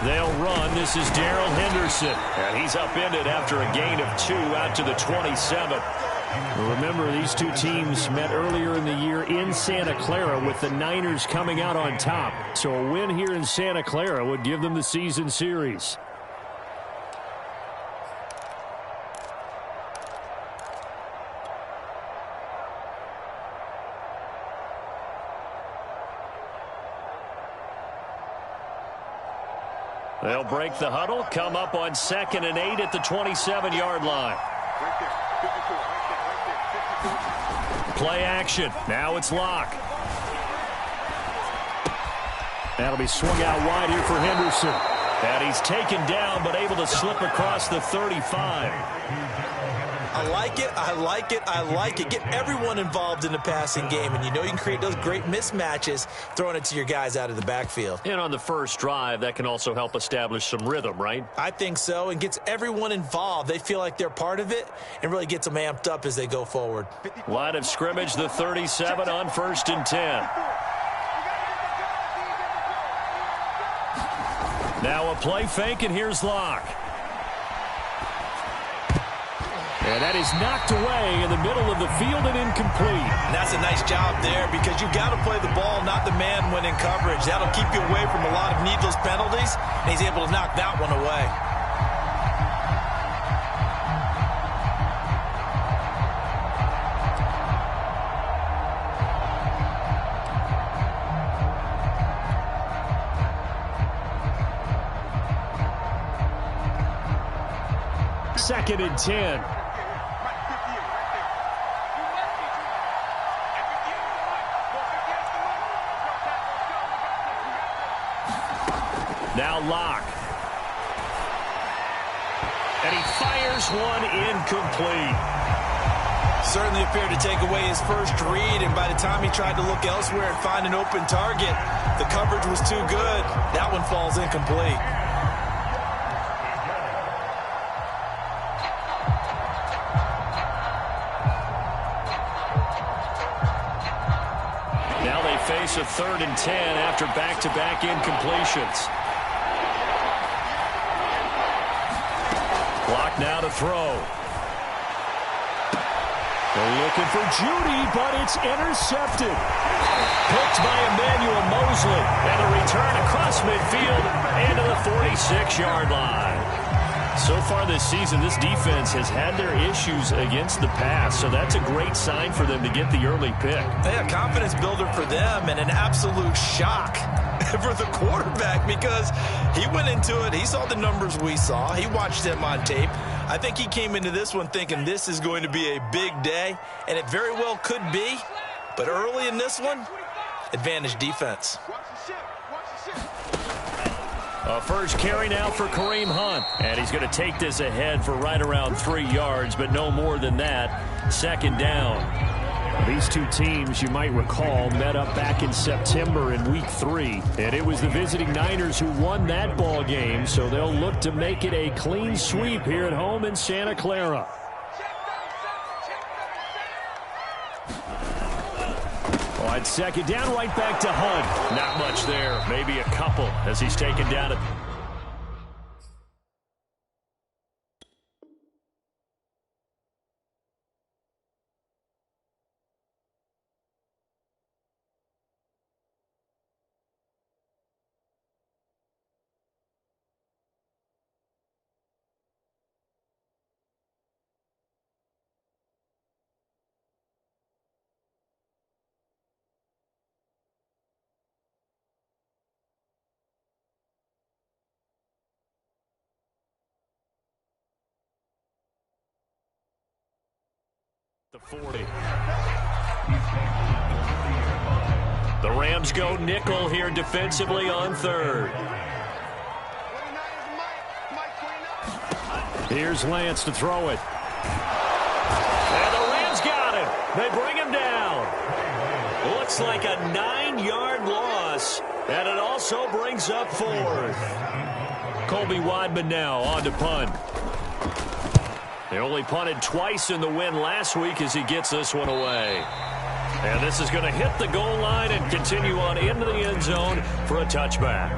They'll run. This is Darrell Henderson. And he's upended after a gain of 2 out to the 27. Remember, these two teams met earlier in the year in Santa Clara with the Niners coming out on top. So a win here in Santa Clara would give them the season series. They'll break the huddle, come up on 2nd and 8 at the 27-yard line. Play action. Now it's Locke. That'll be swung out wide here for Henderson. And he's taken down but able to slip across the 35. I like it, I like it, I like it. Get everyone involved in the passing game, and you know you can create those great mismatches throwing it to your guys out of the backfield. And on the first drive, that can also help establish some rhythm, right? I think so, and gets everyone involved. They feel like they're part of it and really gets them amped up as they go forward. Line of scrimmage, the 37 on 1st and 10. Now a play fake, and here's Locke. And that is knocked away in the middle of the field and incomplete. And that's a nice job there because you've got to play the ball, not the man when in coverage. That'll keep you away from a lot of needless penalties, and he's able to knock that one away. Second and 10. Now Locke. And he fires one incomplete. Certainly appeared to take away his first read, and by the time he tried to look elsewhere and find an open target, the coverage was too good. That one falls incomplete. Now they face a 3rd and 10 after back-to-back incompletions. Clock now to throw. They're looking for Judy, but it's intercepted. Picked by Emmanuel Mosley. And a return across midfield into the 46-yard line. So far this season, this defense has had their issues against the pass, so that's a great sign for them to get the early pick. Yeah, confidence builder for them and an absolute shock for the quarterback because he went into it. He saw the numbers we saw. He watched them on tape. I think he came into this one thinking this is going to be a big day, and it very well could be. But early in this one, advantage defense. A first carry now for Kareem Hunt. And he's going to take this ahead for right around 3 yards, but no more than that. 2nd down. These two teams, you might recall, met up back in September in Week 3. And it was the visiting Niners who won that ball game, so they'll look to make it a clean sweep here at home in Santa Clara. On 2nd down, right back to Hunt. Not much there, maybe a couple as he's taken down at the 40. The Rams go nickel here defensively on 3rd. Here's Lance to throw it. And the Rams got him. They bring him down. Looks like a 9-yard loss. And it also brings up 4th. Colby Wadman now on to punt. They only punted twice in the win last week as he gets this one away. And this is going to hit the goal line and continue on into the end zone for a touchback.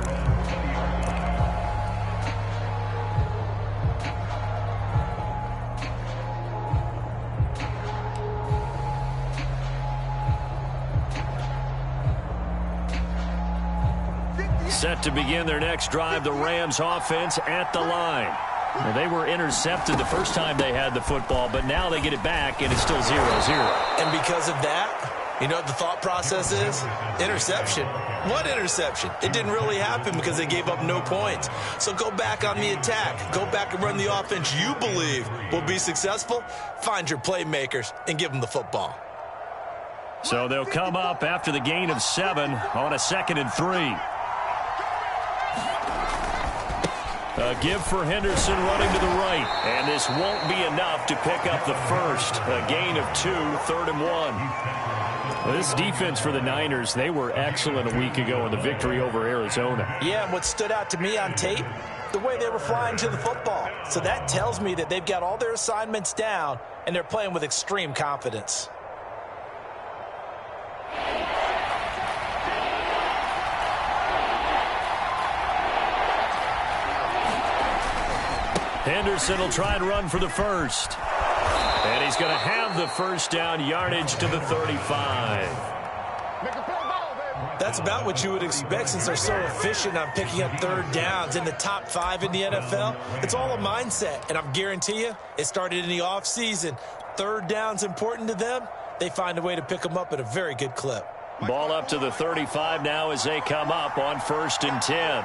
Set to begin their next drive, the Rams offense at the line. Well, they were intercepted the first time they had the football, but now they get it back, and it's still 0-0. And because of that, you know what the thought process is? Interception. What interception? It didn't really happen because they gave up no points. So go back on the attack. Go back and run the offense you believe will be successful. Find your playmakers and give them the football. So they'll come up after the gain of 7 on a 2nd and 3. A give for Henderson running to the right. And this won't be enough to pick up the first. A gain of 2, 3rd and 1. Well, this defense for the Niners, they were excellent a week ago in the victory over Arizona. Yeah, and what stood out to me on tape, the way they were flying to the football. So that tells me that they've got all their assignments down, and they're playing with extreme confidence. Henderson will try and run for the first. And he's going to have the first down, yardage to the 35. That's about what you would expect since they're so efficient on picking up 3rd downs in the top 5 in the NFL. It's all a mindset, and I'm guarantee you it started in the offseason. 3rd down's important to them. They find a way to pick them up at a very good clip. Ball up to the 35 now as they come up on 1st and 10.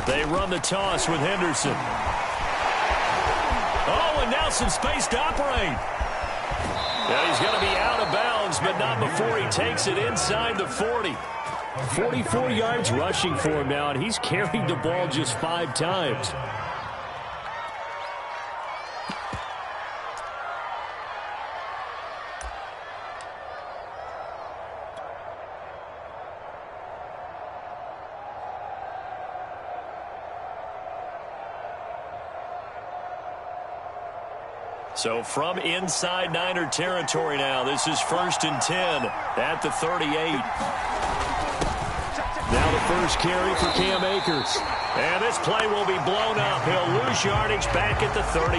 They run the toss with Henderson. Oh, and now some space to operate. Yeah, he's going to be out of bounds, but not before he takes it inside the 40. 44 yards rushing for him now, and he's carried the ball just 5 times. So from inside Niner territory now, this is 1st and 10 at the 38. Now the first carry for Cam Akers. And this play will be blown up. He'll lose yardage back at the 38.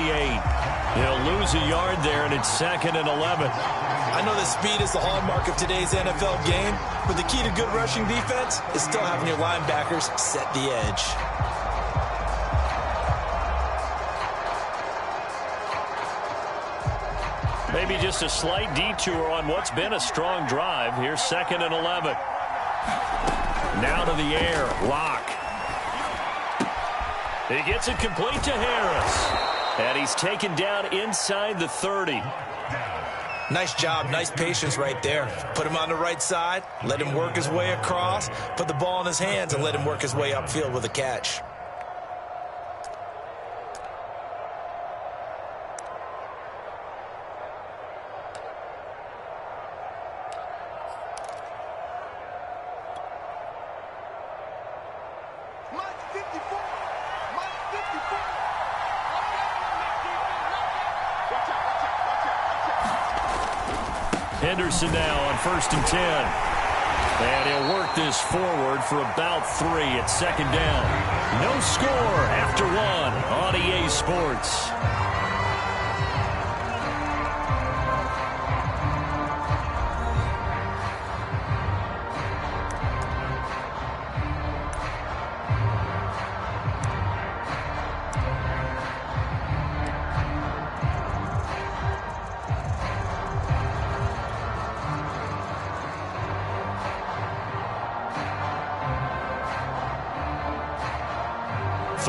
He'll lose a yard there, and it's 2nd and 11. I know that speed is the hallmark of today's NFL game, but the key to good rushing defense is still having your linebackers set the edge. Maybe just a slight detour on what's been a strong drive. Here's 2nd and 11. Now to the air. Lock. He gets it complete to Harris. And he's taken down inside the 30. Nice job. Nice patience right there. Put him on the right side. Let him work his way across. Put the ball in his hands and let him work his way upfield with a catch. Henderson now on 1st and 10. And he'll work this forward for about 3 at 2nd down. No score after 1 on EA Sports.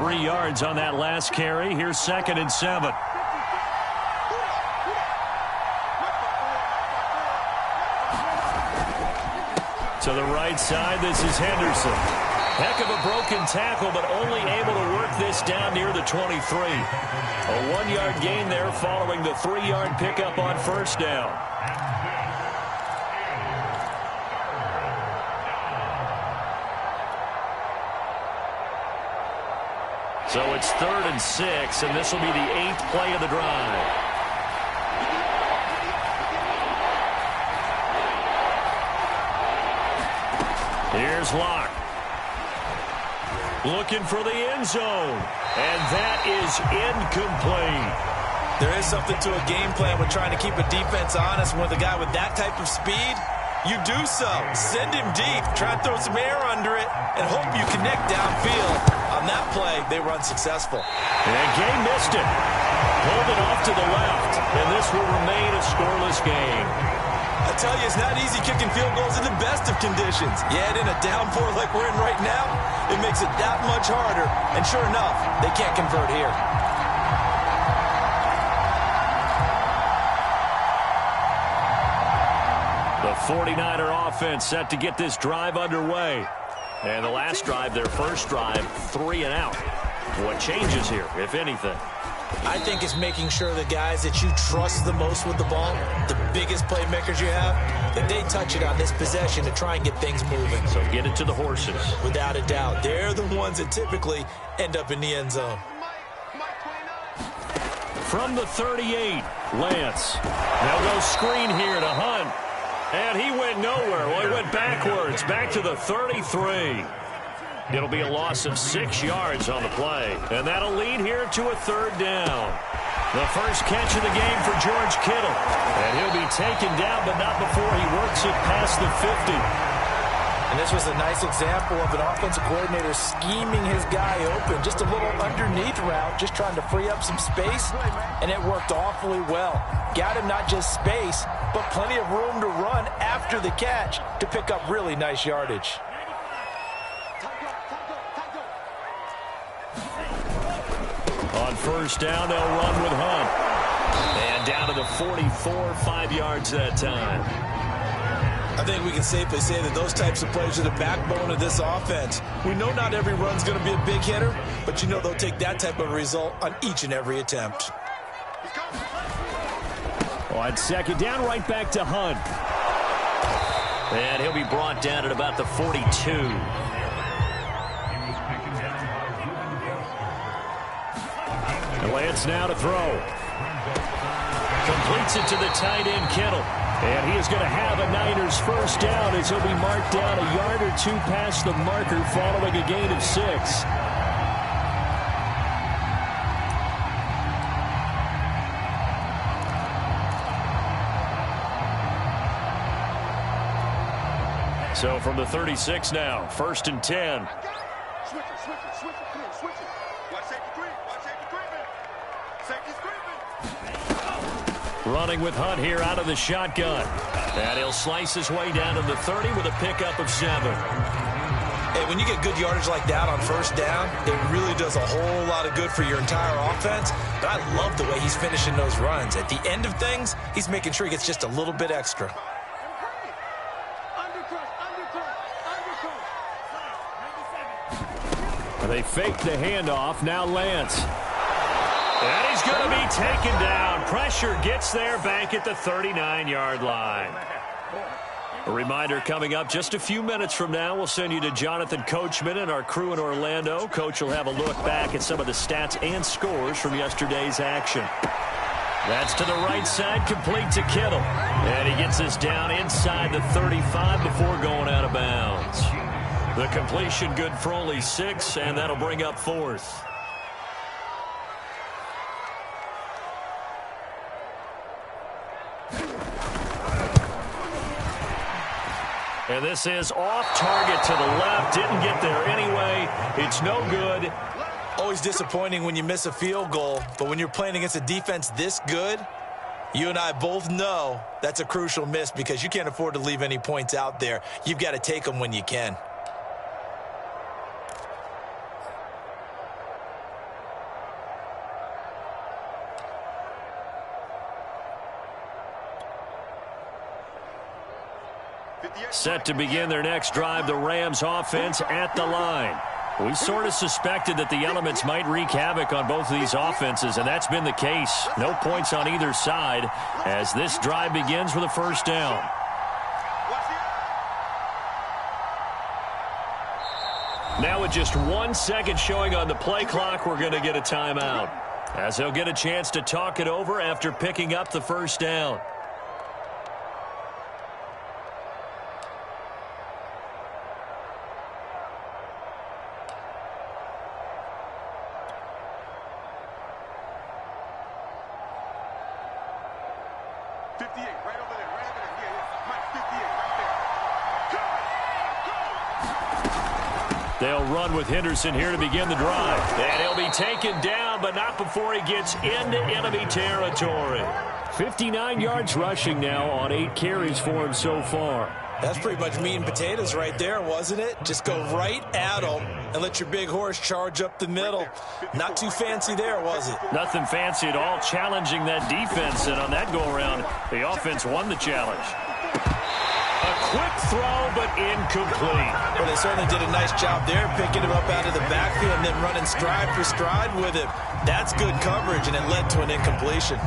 Yards on that last carry. Here's 2nd and 7. To the right side, this is Henderson. Heck of a broken tackle, but only able to work this down near the 23. A 1-yard gain there following the 3-yard pickup on 1st down. So it's 3rd and 6, and this will be the 8th play of the drive. Here's Locke. Looking for the end zone. And that is incomplete. There is something to a game plan with trying to keep a defense honest. With a guy with that type of speed, you do so. Send him deep. Try and throw some air under it and hope you connect downfield. On that play, they were unsuccessful. And Gay missed it. Pulled it off to the left. And this will remain a scoreless game. I tell you, it's not easy kicking field goals in the best of conditions. Yet in a downpour like we're in right now, it makes it that much harder. And sure enough, they can't convert here. The 49er offense set to get this drive underway. And the last drive, their first drive, 3 and out. What changes here, if anything? I think it's making sure the guys that you trust the most with the ball, the biggest playmakers you have, that they touch it on this possession to try and get things moving. So get it to the horses. Without a doubt. They're the ones that typically end up in the end zone. From the 38, Lance. They'll go screen here to Hunt. And he went nowhere. Well, he went backwards, back to the 33. It'll be a loss of 6 yards on the play. And that'll lead here to a 3rd down. The first catch of the game for George Kittle. And he'll be taken down, but not before he works it past the 50. And this was a nice example of an offensive coordinator scheming his guy open. Just a little underneath route, just trying to free up some space. And it worked awfully well. Got him not just space, but plenty of room to run after the catch to pick up really nice yardage. On first down, they'll run with Hunt. And down to the 44, 5 yards that time. I think we can safely say that those types of plays are the backbone of this offense. We know not every run's going to be a big hitter, but you know they'll take that type of result on each and every attempt. On second down, right back to Hunt. And he'll be brought down at about the 42. And Lance now to throw. Completes it to the tight end, Kittle. And he is going to have a Niners first down as he'll be marked down a yard or 2 past the marker following a gain of 6. So from the 36 now, 1st and 10. Switch it, switch it, switch it, come on, switch it. Watch safety creep, watch safety creeping. Safety's creeping. Running with Hunt here out of the shotgun. And he'll slice his way down to the 30 with a pickup of 7. Hey, when you get good yardage like that on first down, it really does a whole lot of good for your entire offense. But I love the way he's finishing those runs. At the end of things, he's making sure he gets just a little bit extra. They fake the handoff. Now Lance. And he's going to be taken down. Pressure gets there back at the 39-yard line. A reminder coming up just a few minutes from now. We'll send you to Jonathan Coachman and our crew in Orlando. Coach will have a look back at some of the stats and scores from yesterday's action. That's to the right side, complete to Kittle. And he gets us down inside the 35 before going out of bounds. The completion good for only 6, and that'll bring up 4th. And this is off target to the left. Didn't get there anyway. It's no good. Always disappointing when you miss a field goal, but when you're playing against a defense this good, you and I both know that's a crucial miss because you can't afford to leave any points out there. You've got to take them when you can. Set to begin their next drive, the Rams offense at the line. We sort of suspected that the elements might wreak havoc on both of these offenses, and that's been the case. No points on either side as this drive begins with a first down. Now with just 1 second showing on the play clock, we're going to get a timeout, as they'll get a chance to talk it over after picking up the first down. 58, right over there, right over there. Yeah, Mike, 58, right there. They'll run with Henderson here to begin the drive. And he'll be taken down, but not before he gets into enemy territory. 59 yards rushing now on 8 carries for him so far. That's pretty much meat and potatoes right there, wasn't it? Just go right at them and let your big horse charge up the middle. Not too fancy there, was it? Nothing fancy at all, challenging that defense. And on that go-around, the offense won the challenge. A quick throw, but incomplete. Well, they certainly did a nice job there, picking him up out of the backfield and then running stride for stride with him. That's good coverage, and it led to an incompletion.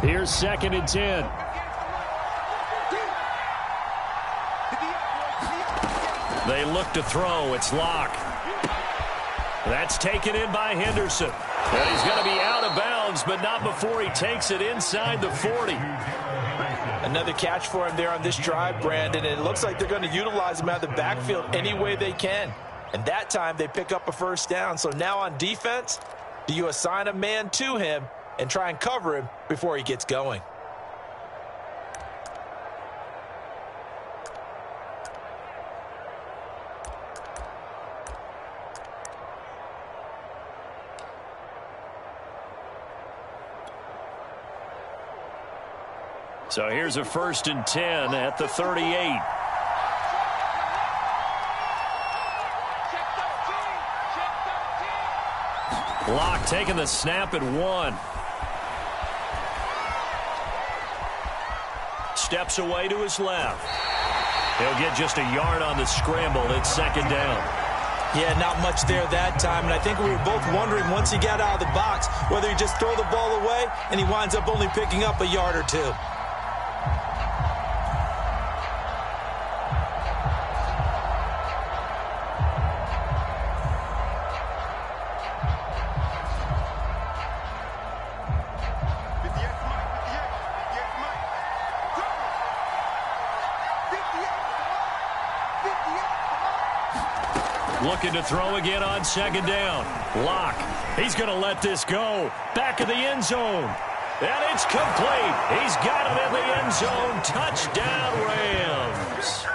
Here's 2nd and 10. They look to throw. It's Locke. That's taken in by Henderson. And he's going to be out of bounds, but not before he takes it inside the 40. Another catch for him there on this drive, Brandon, and it looks like they're going to utilize him out of the backfield any way they can. And that time they pick up a first down. So now on defense, do you assign a man to him and try and cover him before he gets going? So here's a 1st and 10 at the 38. Locke taking the snap at 1. Steps away to his left. He'll get just a yard on the scramble. It's 2nd down. Yeah, not much there that time, and I think we were both wondering once he got out of the box whether he just throw the ball away and he winds up only picking up a yard or 2. Looking to throw again on 2nd down. Locke. He's going to let this go. Back of the end zone. And it's complete. He's got it in the end zone. Touchdown, Rams.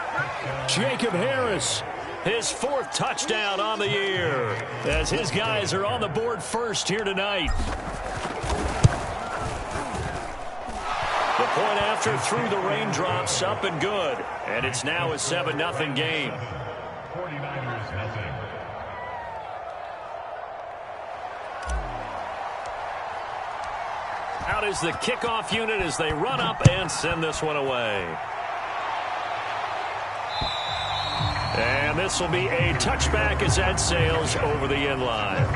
Jacob Harris, his 4th touchdown on the year, as his guys are on the board first here tonight. The point after through the raindrops, up and good. And it's now a 7-0 game. 49ers nothing. Out is the kickoff unit as they run up and send this one away. And this will be a touchback as that sails over the end line.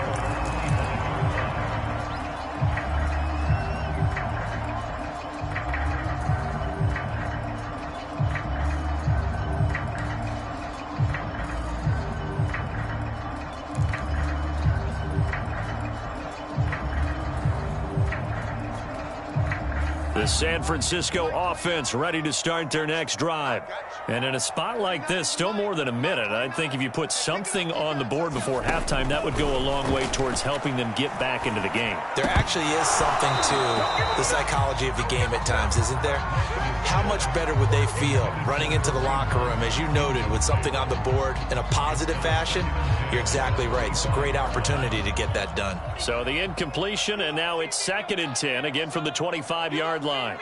The San Francisco offense ready to start their next drive. And in a spot like this, still more than a minute, I think if you put something on the board before halftime, that would go a long way towards helping them get back into the game. There actually is something to the psychology of the game at times, isn't there? How much better would they feel running into the locker room, as you noted, with something on the board in a positive fashion? You're exactly right. It's a great opportunity to get that done. So the incompletion, and now it's 2nd and 10, again from the 25-yard line.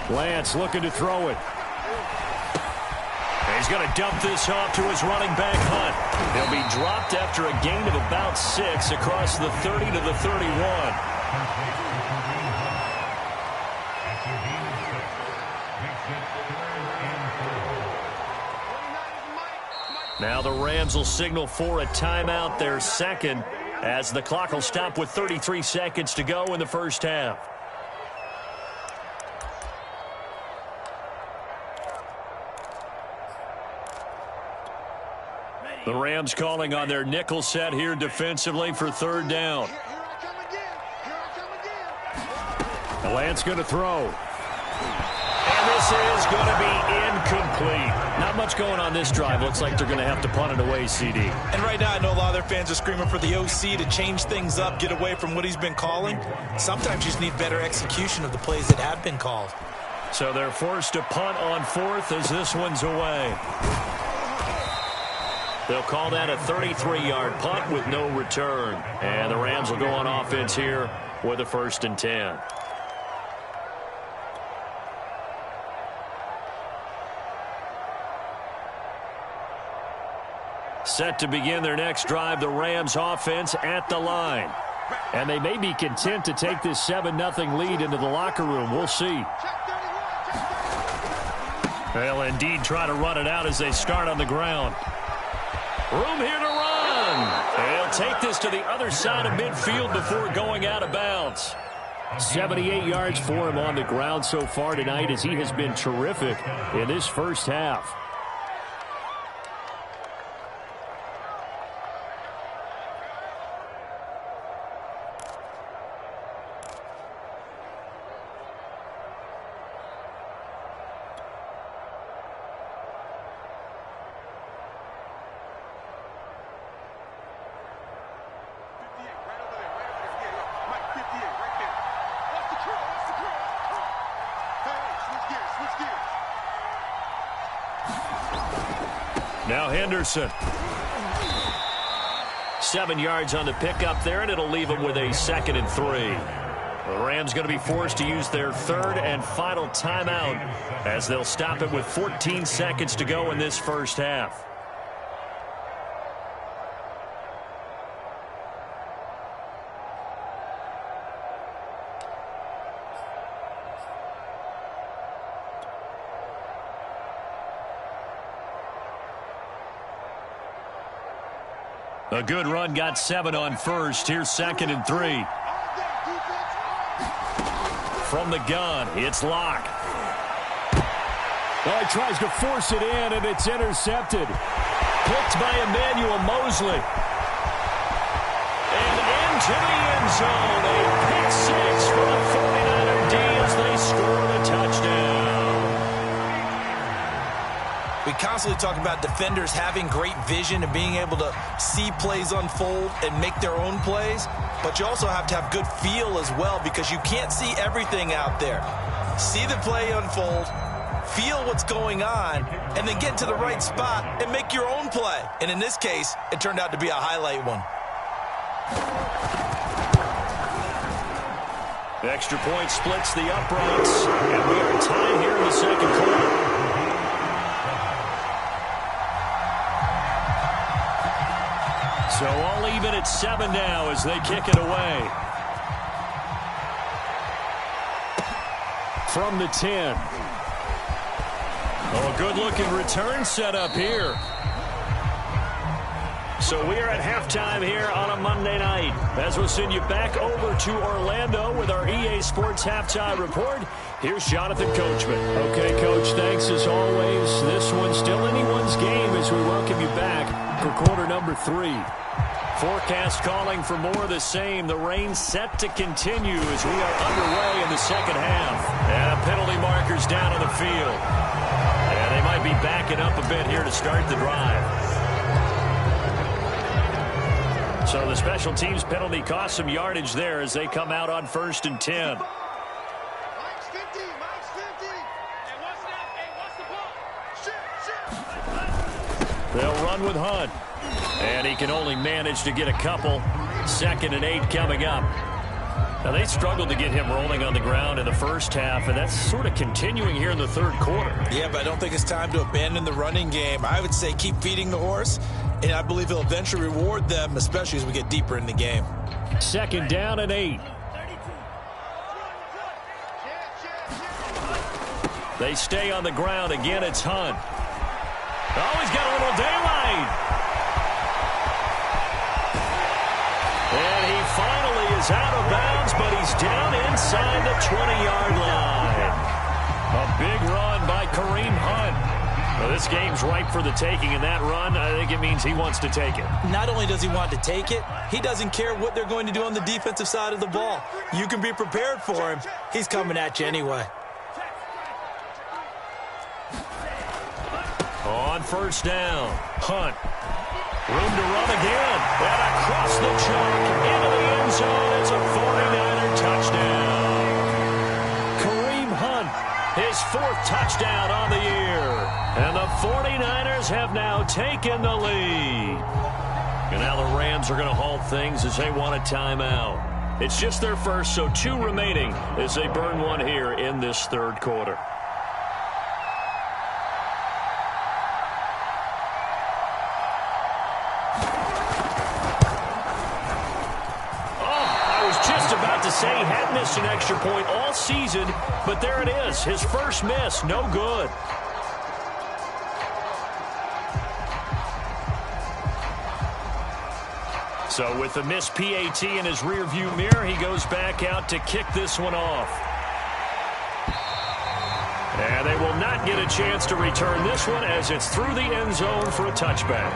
Lance looking to throw it. He's going to dump this off to his running back, Hunt. He'll be dropped after a gain of about 6 across the 30 to the 31. Now the Rams will signal for a timeout, their 2nd, as the clock will stop with 33 seconds to go in the first half. The Rams calling on their nickel set here defensively for 3rd down. Lance going to throw. And this is going to be incomplete. Not much going on this drive. Looks like they're going to have to punt it away, CD. And right now, I know a lot of their fans are screaming for the OC to change things up, get away from what he's been calling. Sometimes you just need better execution of the plays that have been called. So they're forced to punt on fourth as this one's away. They'll call that a 33-yard punt with no return. And the Rams will go on offense here with a 1st and 10. Set to begin their next drive, the Rams offense at the line. And they may be content to take this 7-0 lead into the locker room. We'll see. They'll indeed try to run it out as they start on the ground. Room here to run. They'll take this to the other side of midfield before going out of bounds. 78 yards for him on the ground so far tonight as he has been terrific in this first half. Now Henderson. 7 yards on the pickup there, and it'll leave them with a 2nd and 3. The Rams going to be forced to use their 3rd and final timeout as they'll stop it with 14 seconds to go in this first half. A good run, got 7 on first. Here's 2nd and 3. From the gun, it's Locke. Oh, he tries to force it in, and it's intercepted. Picked by Emmanuel Mosley. And into the end zone. A pick 6 for the 49er D as they score the touchdown. We constantly talk about defenders having great vision and being able to see plays unfold and make their own plays, but you also have to have good feel as well because you can't see everything out there. See the play unfold, feel what's going on, and then get to the right spot and make your own play. And in this case, it turned out to be a highlight one. The extra point splits the uprights, and we are tied here in the second quarter. So all even at 7 now as they kick it away. From the 10. Oh, a good-looking return set up here. So we are at halftime here on a Monday night. As we'll send you back over to Orlando with our EA Sports Halftime Report. Here's Jonathan Coachman. Okay, Coach, thanks as always. This one's still anyone's game as we welcome you back for quarter number 3. Forecast calling for more of the same. The rain set to continue as we are underway in the second half. And penalty markers down on the field. And they might be backing up a bit here to start the drive. So the special teams penalty cost some yardage there as they come out on 1st and 10. Mike's 50. Mike's 50. And what's that? Hey, what's the ball? Shit. They'll run with Hunt. And he can only manage to get a couple. 2nd and 8 coming up. Now, they struggled to get him rolling on the ground in the first half, and that's sort of continuing here in the third quarter. Yeah, but I don't think it's time to abandon the running game. I would say keep feeding the horse, and I believe he'll eventually reward them, especially as we get deeper in the game. 2nd down and 8. They stay on the ground. Again, it's Hunt. Oh, he's got a little daylight. And he finally is out of bounds, but he's down inside the 20-yard line. A big run by Kareem Hunt. Well, this game's ripe for the taking, and that run, I think it means he wants to take it. Not only does he want to take it, he doesn't care what they're going to do on the defensive side of the ball. You can be prepared for him. He's coming at you anyway. On first down, Hunt. Room to run again. And across the chalk into the end zone. It's a 49er touchdown. Kareem Hunt, his 4th touchdown on the year. And the 49ers have now taken the lead. And now the Rams are going to halt things as they want a timeout. It's just their first, so 2 remaining as they burn one here in this 3rd quarter. To say he had missed an extra point all season, but there it is. His first miss, no good. So with the missed PAT in his rearview mirror, he goes back out to kick this one off. And they will not get a chance to return this one as it's through the end zone for a touchback.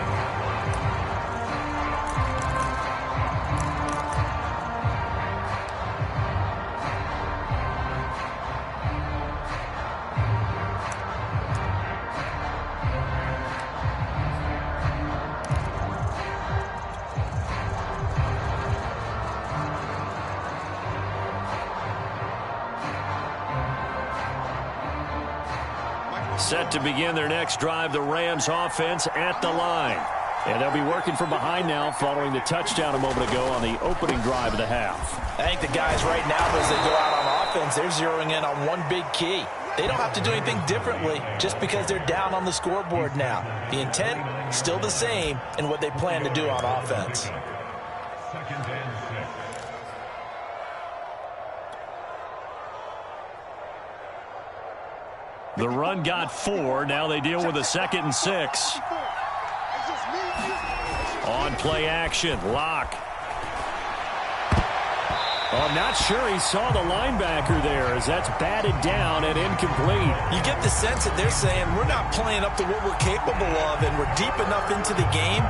Set to begin their next drive, the Rams offense at the line. And they'll be working from behind now following the touchdown a moment ago on the opening drive of the half. I think the guys right now, as they go out on offense, they're zeroing in on one big key. They don't have to do anything differently just because they're down on the scoreboard now. The intent, still the same in what they plan to do on offense. 2nd and 6. The run got 4. Now they deal with a 2nd and 6. On play action, Locke. Oh, I'm not sure he saw the linebacker there as that's batted down and incomplete. You get the sense that they're saying we're not playing up to what we're capable of, and we're deep enough into the game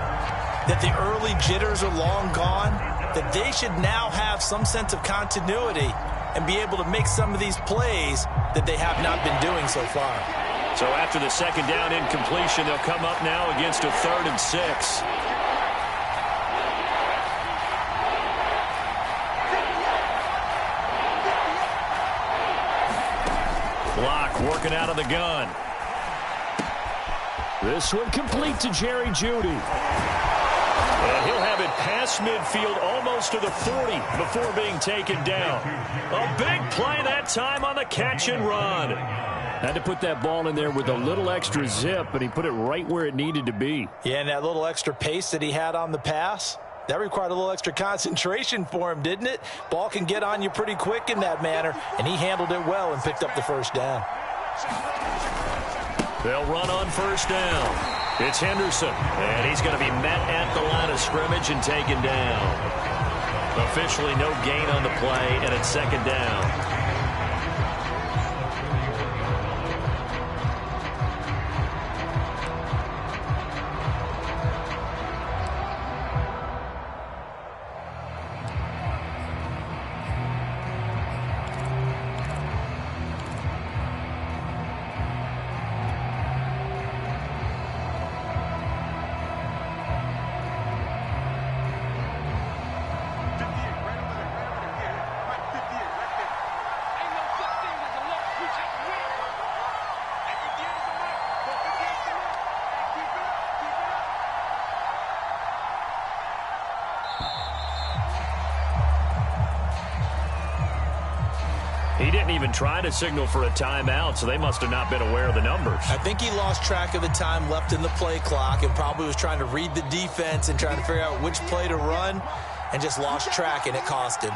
that the early jitters are long gone, that they should now have some sense of continuity and be able to make some of these plays that they have not been doing so far. So after the 2nd down incompletion, they'll come up now against a 3rd and 6. Block working out of the gun. This one complete to Jerry Jeudy. And he'll have it past midfield almost to the 40 before being taken down. A big play that time on the catch and run. Had to put that ball in there with a little extra zip, but he put it right where it needed to be. Yeah, and that little extra pace that he had on the pass, that required a little extra concentration for him, didn't it? Ball can get on you pretty quick in that manner, and he handled it well and picked up the 1st down. They'll run on 1st down. It's Henderson, and he's going to be met at the line of scrimmage and taken down. Officially no gain on the play, and it's 2nd down. He didn't even try to signal for a timeout, so they must have not been aware of the numbers. I think he lost track of the time left in the play clock and probably was trying to read the defense and trying to figure out which play to run and just lost track, and it cost him.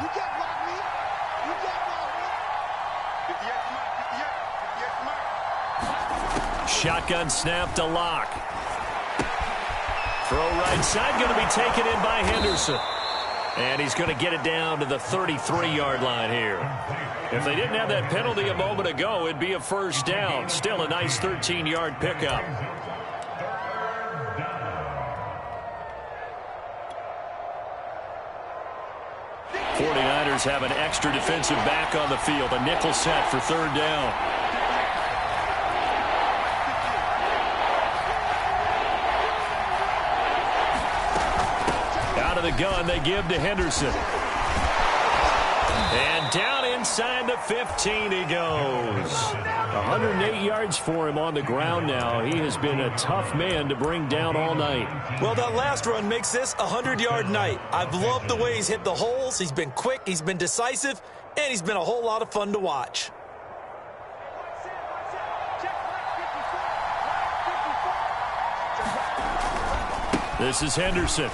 Shotgun snap to Locke. Throw right side going to be taken in by Henderson. And he's going to get it down to the 33-yard line here. If they didn't have that penalty a moment ago, it'd be a 1st down. Still a nice 13-yard pickup. '49ers have an extra defensive back on the field. A nickel set for 3rd down. the gun. They give to Henderson. And down inside the 15 he goes. 108 yards for him on the ground now. He has been a tough man to bring down all night. Well, that last run makes this a 100-yard night. I've loved the way he's hit the holes. He's been quick, he's been decisive, and he's been a whole lot of fun to watch. This is Henderson.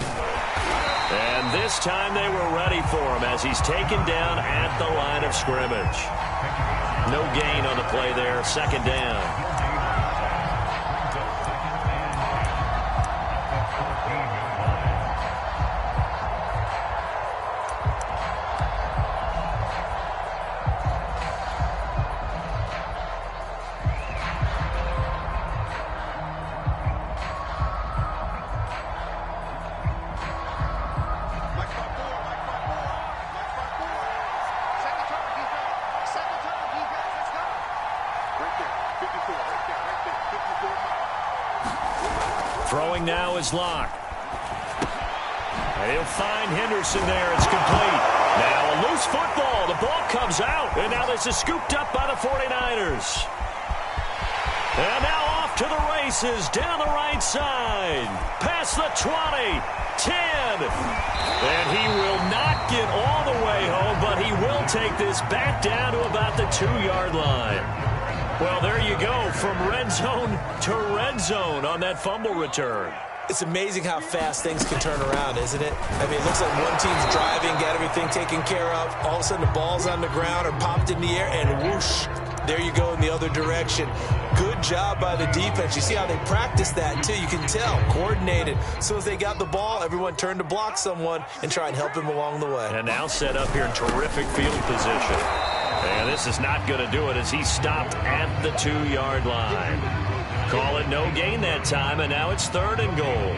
And this time they were ready for him as he's taken down at the line of scrimmage. No gain on the play there, second down. Throwing now is Locke. He'll find Henderson there. It's complete. Now a loose football. The ball comes out. And now this is scooped up by the 49ers. And now off to the races down the right side. Past the 20. 10. And he will not get all the way home, but he will take this back down to about the 2-yard line. Well, there you go, from red zone to red zone on that fumble return. It's amazing how fast things can turn around, isn't it? I mean, it looks like one team's driving, got everything taken care of. All of a sudden, the ball's on the ground or popped in the air, and whoosh, there you go in the other direction. Good job by the defense. You see how they practice that, too. You can tell, coordinated. As soon as they got the ball, everyone turned to block someone and try and help him along the way. And now set up here in terrific field position. And this is not going to do it as he stopped at the 2-yard line. Call it no gain that time, and now it's 3rd and goal.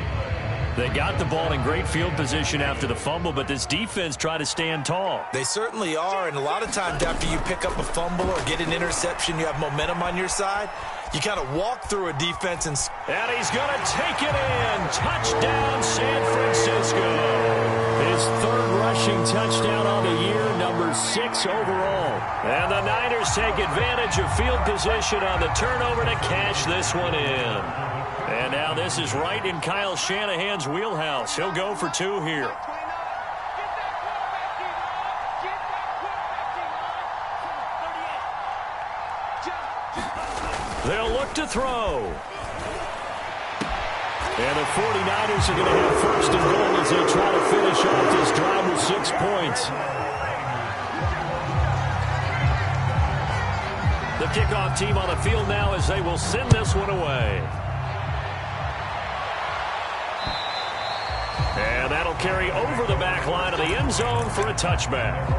They got the ball in great field position after the fumble, but this defense tried to stand tall. They certainly are, and a lot of times after you pick up a fumble or get an interception, you have momentum on your side. You kind of walk through a defense and he's going to take it in. Touchdown, San Francisco. His 3rd rushing touchdown on the year, number 6 overall. And the Niners take advantage of field position on the turnover to cash this one in. And now this is right in Kyle Shanahan's wheelhouse. He'll go for 2 here. They'll look to throw. And the 49ers are going to have 1st and goal as they try to finish off this drive with 6 points. The kickoff team on the field now as they will send this one away. And that'll carry over the back line of the end zone for a touchback.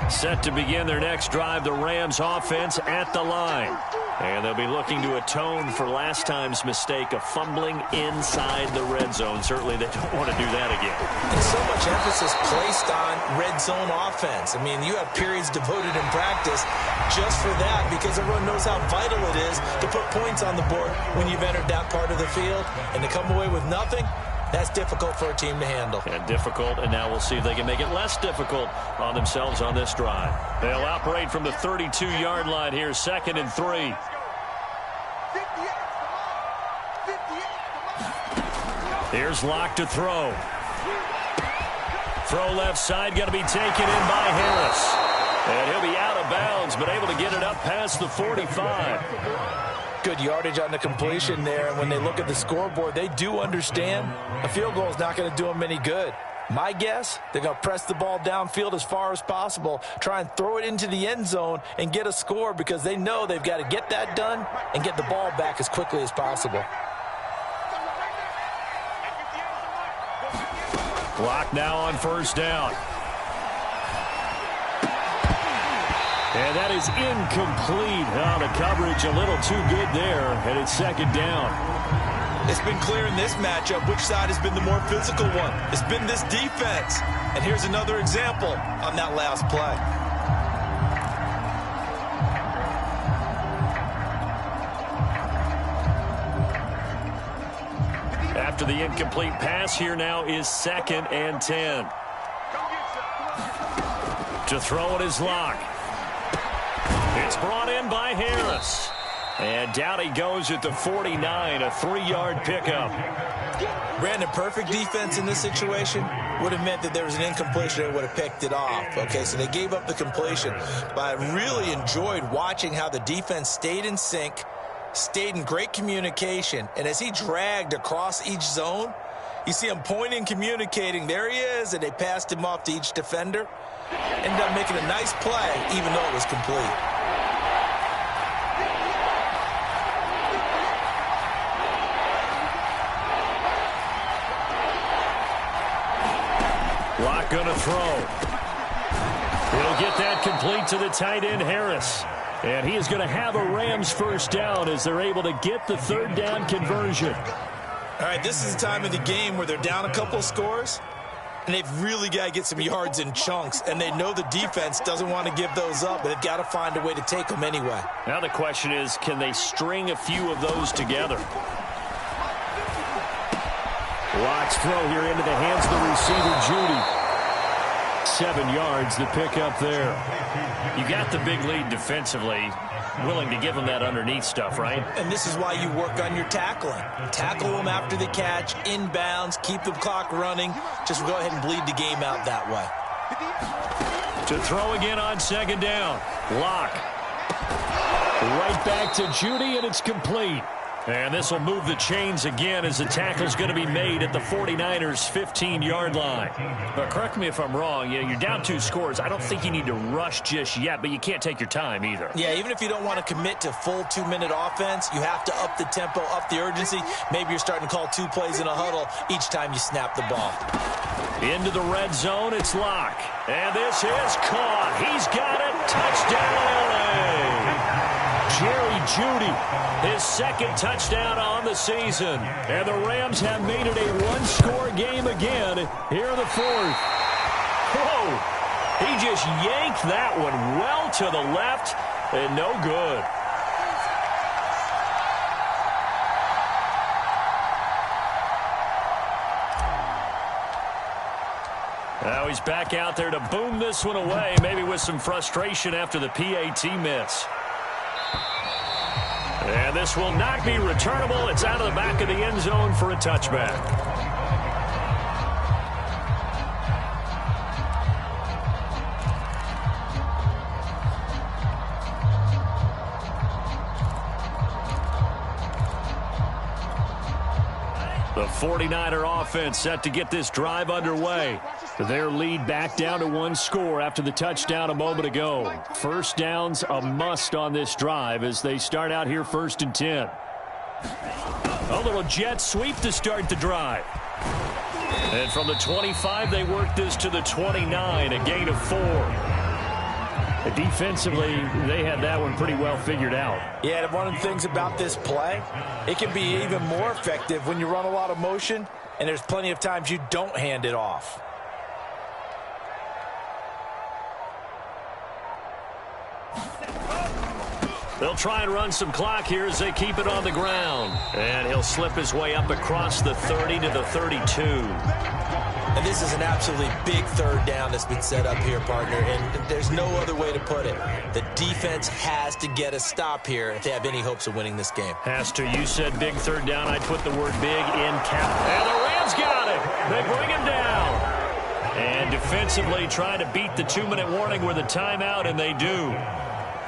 Set to begin their next drive, the Rams offense at the line. And they'll be looking to atone for last time's mistake of fumbling inside the red zone. Certainly they don't want to do that again. And so much emphasis placed on red zone offense. I mean, you have periods devoted in practice just for that because everyone knows how vital it is to put points on the board when you've entered that part of the field. And to come away with nothing, that's difficult for a team to handle. And difficult, and now we'll see if they can make it less difficult on themselves on this drive. They'll operate from the 32-yard line here, 2nd and 3. Here's Locke to throw. Throw left side, going to be taken in by Harris. And he'll be out of bounds, but able to get it up past the 45. Good yardage on the completion there, and when they look at the scoreboard, they do understand a field goal is not going to do them any good. My guess, they're going to press the ball downfield as far as possible, try and throw it into the end zone and get a score because they know they've got to get that done and get the ball back as quickly as possible. Clock now on 1st down. And that is incomplete. Oh, the coverage a little too good there, and it's 2nd down. It's been clear in this matchup which side has been the more physical one. It's been this defense. And here's another example on that last play. After the incomplete pass, here now is 2nd and 10. To throw it is Locke. It's brought in by Harris. And down he goes at the 49, a 3-yard pickup. Brandon, perfect defense in this situation would have meant that there was an incompletion that would have picked it off. Okay, so they gave up the completion. But I really enjoyed watching how the defense stayed in sync, stayed in great communication. And as he dragged across each zone, you see him pointing, communicating. There he is, and they passed him off to each defender. Ended up making a nice play, even though it was complete. Locke gonna throw. He'll get that complete to the tight end, Harris. And he is going to have a Rams first down as they're able to get the 3rd down conversion. All right, this is the time of the game where they're down a couple of scores, and they've really got to get some yards in chunks, and they know the defense doesn't want to give those up, but they've got to find a way to take them anyway. Now the question is, can they string a few of those together? Locke's throw here into the hands of the receiver, Judy. 7 yards, the pickup there. You got the big lead defensively, willing to give them that underneath stuff, right? And this is why you work on your tackling. Tackle them after the catch, inbounds, keep the clock running. Just go ahead and bleed the game out that way. To throw again on 2nd down. Locke. Right back to Judy, and it's complete. And this will move the chains again as the tackle's going to be made at the 49ers' 15-yard line. But correct me if I'm wrong. You're down 2 scores. I don't think you need to rush just yet, but you can't take your time either. Yeah, even if you don't want to commit to full 2-minute offense, you have to up the tempo, up the urgency. Maybe you're starting to call 2 plays in a huddle each time you snap the ball. Into the red zone, it's Locke. And this is caught. He's got it. Touchdown, L.A. Jerry Jeudy, his 2nd touchdown on the season. And the Rams have made it a 1-score game again here in the 4th. Whoa! He just yanked that one well to the left and no good. Now he's back out there to boom this one away, maybe with some frustration after the PAT miss. And this will not be returnable. It's out of the back of the end zone for a touchback. The 49er offense set to get this drive underway. Their lead back down to 1 score after the touchdown a moment ago. First down's a must on this drive as they start out here 1st and 10. A little jet sweep to start the drive. And from the 25, they work this to the 29, a gain of 4. Defensively, they had that one pretty well figured out. Yeah, and one of the things about this play, it can be even more effective when you run a lot of motion, and there's plenty of times you don't hand it off. They'll try and run some clock here as they keep it on the ground. And he'll slip his way up across the 30 to the 32. And this is an absolutely big 3rd down that's been set up here, partner, and there's no other way to put it. The defense has to get a stop here if they have any hopes of winning this game. Has to. You said big 3rd down. I'd put the word big in cap. And the Rams got it. They bring him down. And defensively trying to beat the 2-minute warning with a timeout, and they do.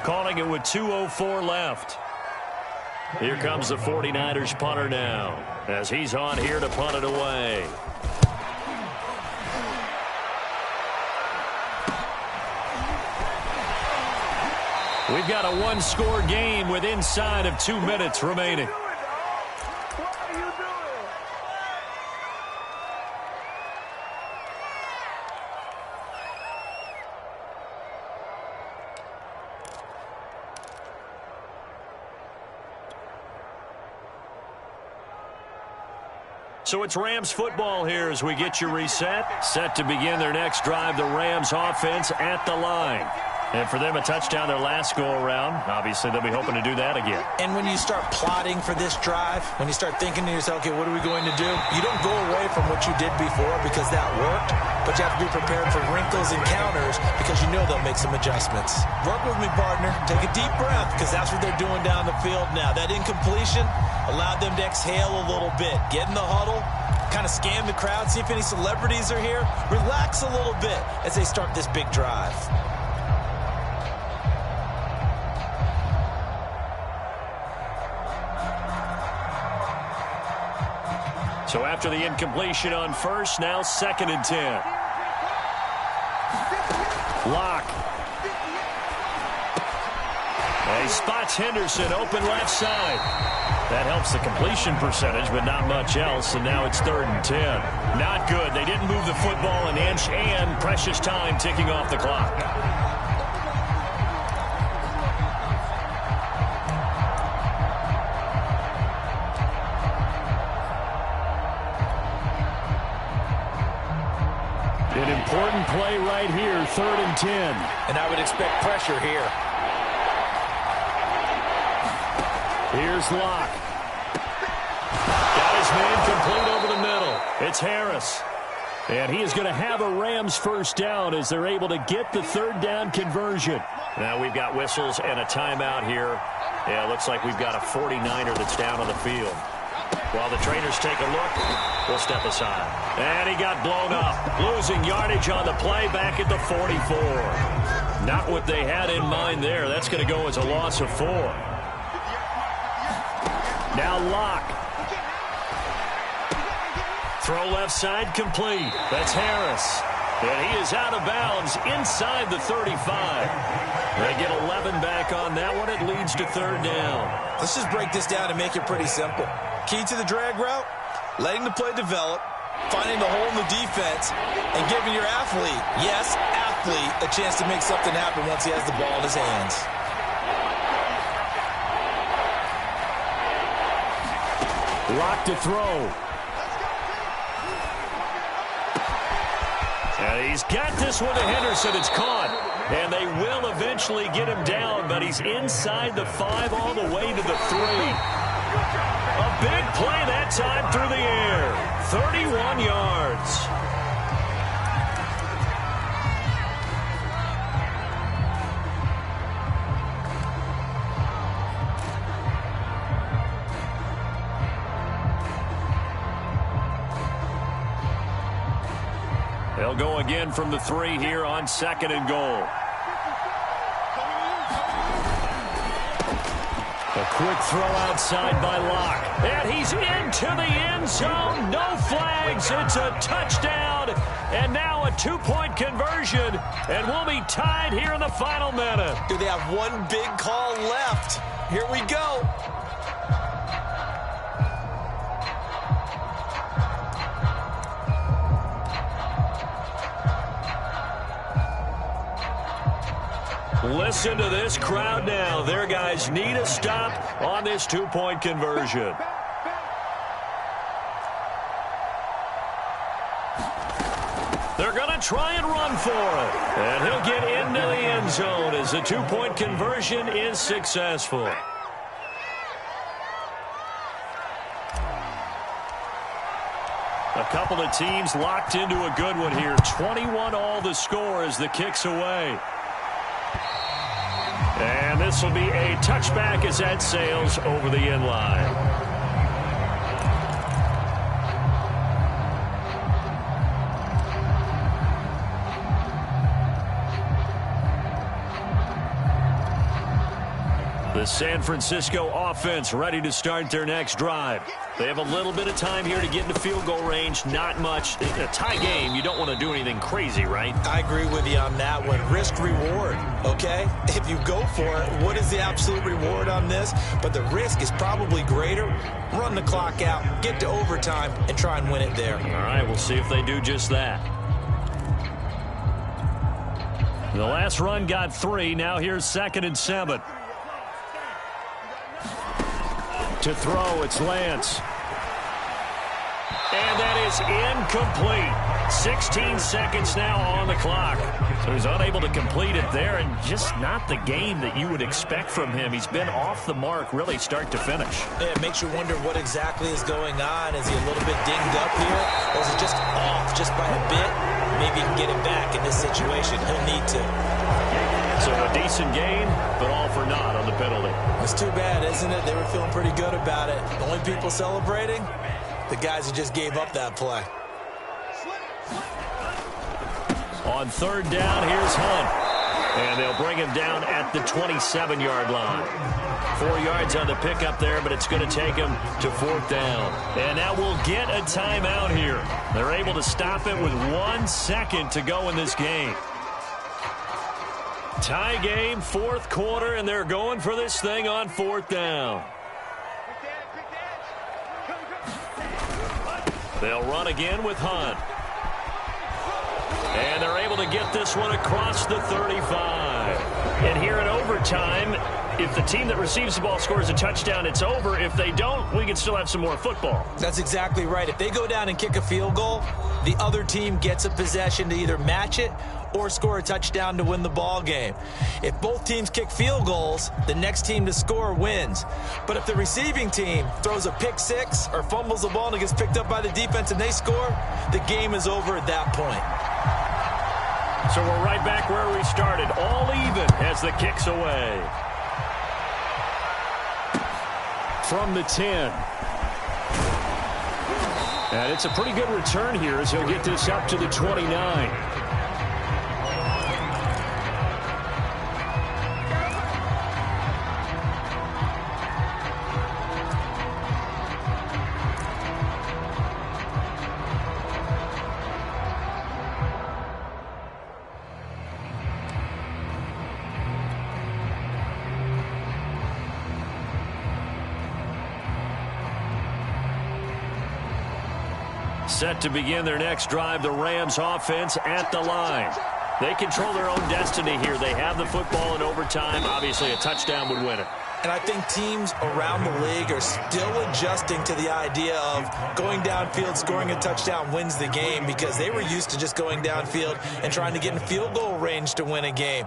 Calling it with 2:04 left. Here comes the 49ers punter now as he's on here to punt it away. We've got a 1-score game with inside of 2 minutes remaining. So it's Rams football here as we get you reset. Set to begin their next drive, the Rams offense at the line. And for them, a touchdown their last go-around. Obviously, they'll be hoping to do that again. And when you start plotting for this drive, when you start thinking to yourself, okay, what are we going to do? You don't go away from what you did before because that worked, but you have to be prepared for wrinkles and counters because you know they'll make some adjustments. Work with me, partner. Take a deep breath because that's what they're doing down the field now. That incompletion allowed them to exhale a little bit. Get in the huddle, kind of scan the crowd, see if any celebrities are here. Relax a little bit as they start this big drive. So after the incompletion on first, now 2nd and 10. Lock. And he spots Henderson open left side. That helps the completion percentage, but not much else. And now it's 3rd and 10. Not good. They didn't move the football an inch, and precious time ticking off the clock. An important play right here, 3rd and 10. And I would expect pressure here. Here's Locke. Got his man complete over the middle. It's Harris. And he is going to have a Rams first down as they're able to get the 3rd down conversion. Now we've got whistles and a timeout here. Yeah, it looks like we've got a 49er that's down on the field. While the trainers take a look, we'll step aside. And he got blown up, losing yardage on the play back at the 44. Not what they had in mind there. That's going to go as a loss of 4. Now Locke. Throw left side complete. That's Harris. And he is out of bounds inside the 35. They get 11 back on that one. It leads to 3rd down. Let's just break this down and make it pretty simple. Key to the drag route, letting the play develop, finding the hole in the defense, and giving your athlete, yes, athlete, a chance to make something happen once he has the ball in his hands. Lock to throw. And he's got this one to Henderson. It's caught. And they will eventually get him down, but he's inside the 5 all the way to the 3. A big play that time through the air. 31 yards. They'll go again from the 3 here on 2nd and goal. A quick throw outside by Locke. And he's into the end zone. No flags. It's a touchdown. And now a 2-point conversion. And we'll be tied here in the final minute. Do they have one big call left? Here we go. Listen to this crowd now. Their guys need a stop on this 2-point conversion. They're going to try and run for it. And he'll get into the end zone as the 2-point conversion is successful. A couple of teams locked into a good one here. 21 all the score as the kick's away. And this will be a touchback as that sails over the end line. The San Francisco offense ready to start their next drive. They have a little bit of time here to get into field goal range. Not much. In a tie game, you don't want to do anything crazy, right? I agree with you on that one. Risk-reward, okay? If you go for it, what is the absolute reward on this? But the risk is probably greater. Run the clock out, get to overtime, and try and win it there. All right, we'll see if they do just that. The last run got 3. Now here's 2nd and 7. To throw, it's Lance. And that is incomplete. 16 seconds now on the clock. So he's unable to complete it there, and just not the game that you would expect from him. He's been off the mark really start to finish. Yeah, it makes you wonder what exactly is going on. Is he a little bit dinged up here, or is it just off just by a bit? Maybe he can get it back in this situation. He'll need to. So a decent game, but all for naught on the penalty. It's too bad, isn't it? They were feeling pretty good about it. The only people celebrating, the guys who just gave up that play. On third down, here's Hunt. And they'll bring him down at the 27-yard line. 4 yards on the pickup there, but it's going to take him to fourth down. And now we'll get a timeout here. They're able to stop it with 1 second to go in this game. Tie game, fourth quarter, and they're going for this thing on fourth down. They'll run again with Hunt. And they're able to get this one across the 35. And here in overtime, if the team that receives the ball scores a touchdown, it's over. If they don't, we can still have some more football. That's exactly right. If they go down and kick a field goal, the other team gets a possession to either match it or score a touchdown to win the ball game. If both teams kick field goals, the next team to score wins. But if the receiving team throws a pick six or fumbles the ball and it gets picked up by the defense and they score, the game is over at that point. So we're right back where we started, all even as the kick's away. From the 10. And it's a pretty good return here as he'll get this up to the 29. Set to begin their next drive, the Rams offense at the line. They control their own destiny here. They have the football in overtime. Obviously, a touchdown would win it. And I think teams around the league are still adjusting to the idea of going downfield, scoring a touchdown wins the game, because they were used to just going downfield and trying to get in field goal range to win a game.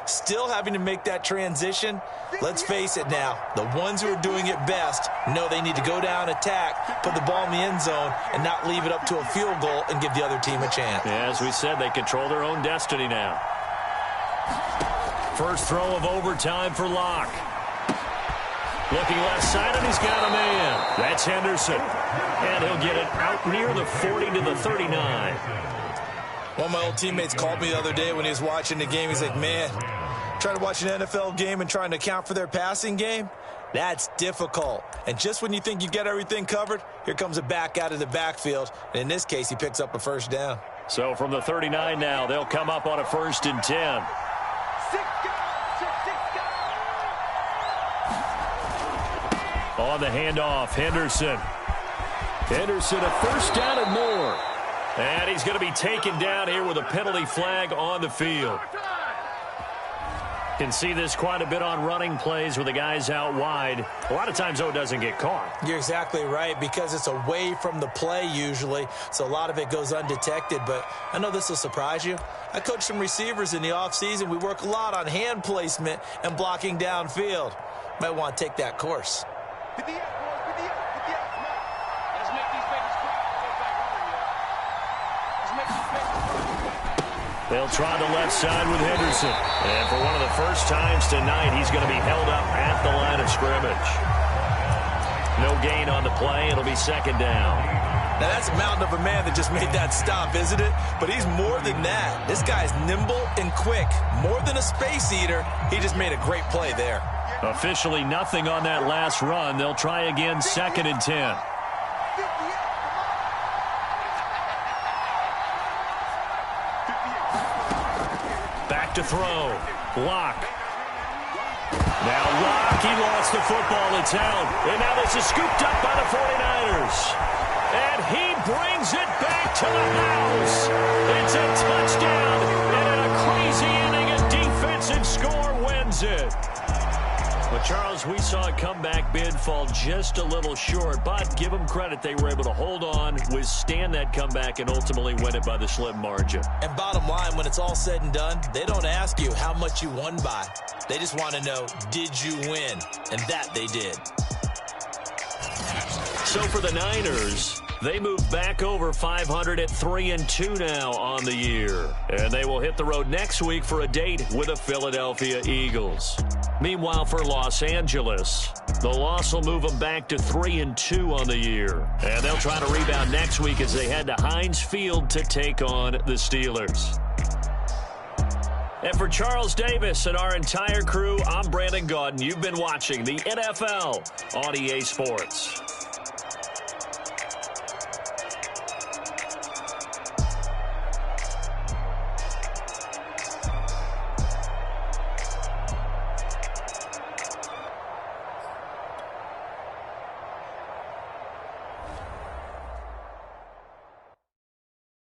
Still having to make that transition. Let's face it now, the ones who are doing it best know they need to go down, attack, put the ball in the end zone, and not leave it up to a field goal and give the other team a chance. Yeah, as we said, they control their own destiny now. First throw of overtime for Locke. Looking left side, and he's got a man. That's Henderson. And he'll get it out near the 40 to the 39. One of my old teammates called me the other day when he was watching the game. He's like, man, trying to watch an NFL game and trying to account for their passing game, that's difficult. And just when you think you get everything covered, here comes a back out of the backfield. And in this case, he picks up a first down. So from the 39 now, they'll come up on a 1st and 10. On the handoff, Henderson. Henderson, a first down and more. And he's going to be taken down here with a penalty flag on the field. Can see this quite a bit on running plays with the guys out wide. A lot of times, though, it doesn't get caught. You're exactly right, because it's away from the play usually, so a lot of it goes undetected. But I know this will surprise you. I coach some receivers in the offseason. We work a lot on hand placement and blocking downfield. Might want to take that course. Get the up, boys. Get the up. Get the up. Come on. Let's make these babies cry. Let's make these babies cry. They'll try the left side with Henderson. And for one of the first times tonight, he's going to be held up at the line of scrimmage. No gain on the play. It'll be second down. Now, that's a mountain of a man that just made that stop, isn't it? But he's more than that. This guy's nimble and quick. More than a space eater, he just made a great play there. Officially nothing on that last run. They'll try again, 2nd and 10. Back to throw. Locke. Now Locke, he lost the football. It's out. And now this is scooped up by the 49ers. And he brings it back to the house. It's a touchdown. And in a crazy inning, a defensive score wins it. But, Charles, we saw a comeback bid fall just a little short, but give them credit. They were able to hold on, withstand that comeback, and ultimately win it by the slim margin. And bottom line, when it's all said and done, they don't ask you how much you won by. They just want to know, did you win? And that they did. So for the Niners, they move back over 500 at 3-2 now on the year. And they will hit the road next week for a date with the Philadelphia Eagles. Meanwhile, for Los Angeles, the loss will move them back to 3-2 on the year. And they'll try to rebound next week as they head to Heinz Field to take on the Steelers. And for Charles Davis and our entire crew, I'm Brandon Gaudin. You've been watching the NFL on EA Sports.